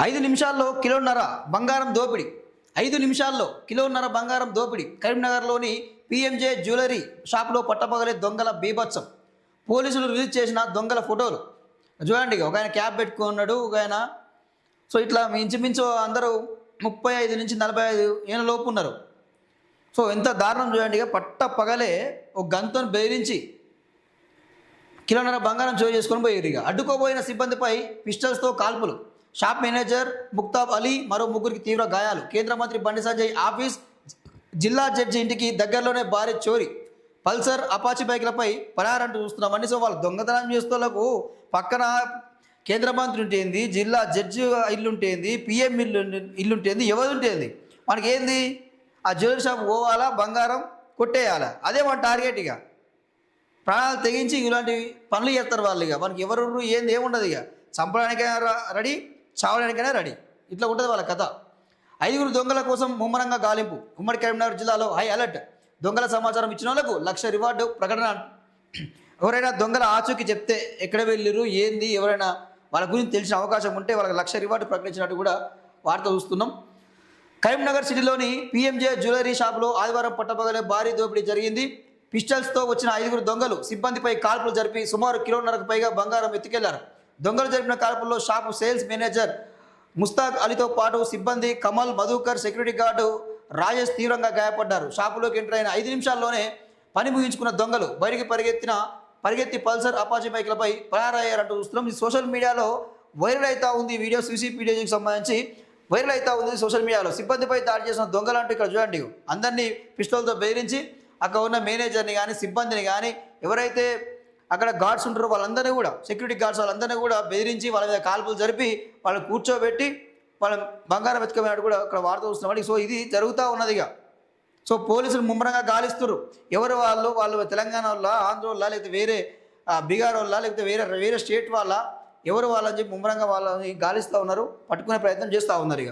5 నిమిషాల్లో కిలోన్నర బంగారం దోపిడీ. 5 నిమిషాల్లో కిలోన్నర బంగారం దోపిడీ. కరీంనగర్లోని పీఎంజే జ్యువెలరీ షాప్లో పట్టపగలే దొంగల బీభత్సం. పోలీసులు రిలీజ్ చేసిన దొంగల ఫోటోలు చూడండి. ఒక ఆయన క్యాప్ పెట్టుకున్నాడు, ఒక ఆయన. సో ఇట్లా ఇంచుమించు అందరూ 35 నుంచి 45 ఏళ్ళ లోపు ఉన్నారు. సో ఎంత దారుణం చూడండి. పట్ట పగలే ఒక గన్తో బెదిరించి కిలోన్నర బంగారం చోరీ చేసుకొని పోయారు. అడ్డుకోబోయిన సిబ్బందిపై పిస్టల్స్తో కాల్పులు. షాప్ మేనేజర్ ముక్తాబ్ అలీ మరో ముగ్గురికి తీవ్ర గాయాలు. కేంద్ర మంత్రి బండి సంజయ్ ఆఫీస్, జిల్లా జడ్జి ఇంటికి దగ్గరలోనే భారీ చోరీ. పల్సర్ అపాచి బైక్లపై పరారంటూ చూస్తున్నామండి. సో వాళ్ళు దొంగతనం చేస్తోళ్లకు పక్కన కేంద్ర మంత్రి ఉంటేంది, జిల్లా జడ్జి ఇల్లు ఉంటేంది, పిఎం ఇల్లు ఉంటేంది, ఎవరు ఉంటేంది. మనకి ఏంది, ఆ జ్యువెలరీ షాప్ పోవాలా, బంగారం కొట్టేయాలా, అదే మన టార్గెట్. ప్రాణాలు తెగించి ఇలాంటి పనులు చేస్తారు వాళ్ళు. మనకి ఎవరు ఏంది ఏముండదు. చంపడానికైనా రెడీ, చావడానికైనా రెడీ. ఇట్లా ఉంటుంది వాళ్ళ కథ. 5 దొంగల కోసం ముమ్మరంగా గాలింపు. ఉమ్మడి కరీంనగర్ జిల్లాలో హై అలర్ట్. దొంగల సమాచారం ఇచ్చిన వాళ్ళకు 1,00,000 రివార్డు ప్రకటన. ఎవరైనా దొంగల ఆచూకీ చెప్తే ఎక్కడ వెళ్ళిరు ఏంది, ఎవరైనా వాళ్ళ గురించి తెలిసిన అవకాశం ఉంటే వాళ్ళకి 1,00,000 రివార్డు ప్రకటించినట్టు కూడా వార్త చూస్తున్నాం. కరీంనగర్ సిటీలోని పీఎంజే జ్యువెలరీ షాపులో ఆదివారం పట్టపగలే భారీ దోపిడీ జరిగింది. పిస్టల్స్తో వచ్చిన 5 దొంగలు సిబ్బందిపై కాల్పులు జరిపి సుమారు కిలోన్నరకు పైగా బంగారం ఎత్తుకెళ్లారు. దొంగలు జరిపిన కాల్పుల్లో షాపు సేల్స్ మేనేజర్ ముస్తాక్ అలీతో పాటు సిబ్బంది కమల్, మధుకర్, సెక్యూరిటీ గార్డు రాజేష్ తీవ్రంగా గాయపడ్డారు. షాపులోకి ఎంటర్ అయిన 5 నిమిషాల్లోనే పని ముగించుకున్న దొంగలు బయటికి పరిగెత్తి పల్సర్ అపాచీ బైక్లపై పరారయ్యారంటూ చూస్తున్నాం. ఈ సోషల్ మీడియాలో వైరల్ అవుతా ఉంది. వీడియో సీసీపీడీకి సంబంధించి వైరల్ అవుతా ఉంది సోషల్ మీడియాలో. సిబ్బందిపై దాడి చేసిన దొంగలు అంటూ ఇక్కడ చూడండి, అందరినీ పిస్టల్తో బెదిరించి అక్కడ ఉన్న మేనేజర్ని కానీ సిబ్బందిని కానీ ఎవరైతే అక్కడ గార్డ్స్ ఉంటారో వాళ్ళందరినీ కూడా, సెక్యూరిటీ గార్డ్స్ వాళ్ళందరినీ కూడా బెదిరించి వాళ్ళ మీద కాల్పులు జరిపి వాళ్ళని కూర్చోబెట్టి వాళ్ళ బంగారం ఎత్తుకోమైనట్టు కూడా అక్కడ వార్త చూస్తున్నాం. సో ఇది జరుగుతూ ఉన్నది. సో పోలీసులు ముమ్మరంగా గాలిస్తున్నారు. ఎవరు వాళ్ళు తెలంగాణ వాళ్ళ, ఆంధ్ర వాళ్ళ, లేకపోతే వేరే బీహార్ వాళ్ళ, లేకపోతే వేరే స్టేట్ వాళ్ళ, ఎవరు వాళ్ళని చెప్పి ముమ్మరంగా వాళ్ళని గాలిస్తూ ఉన్నారు, పట్టుకునే ప్రయత్నం చేస్తూ ఉన్నారు.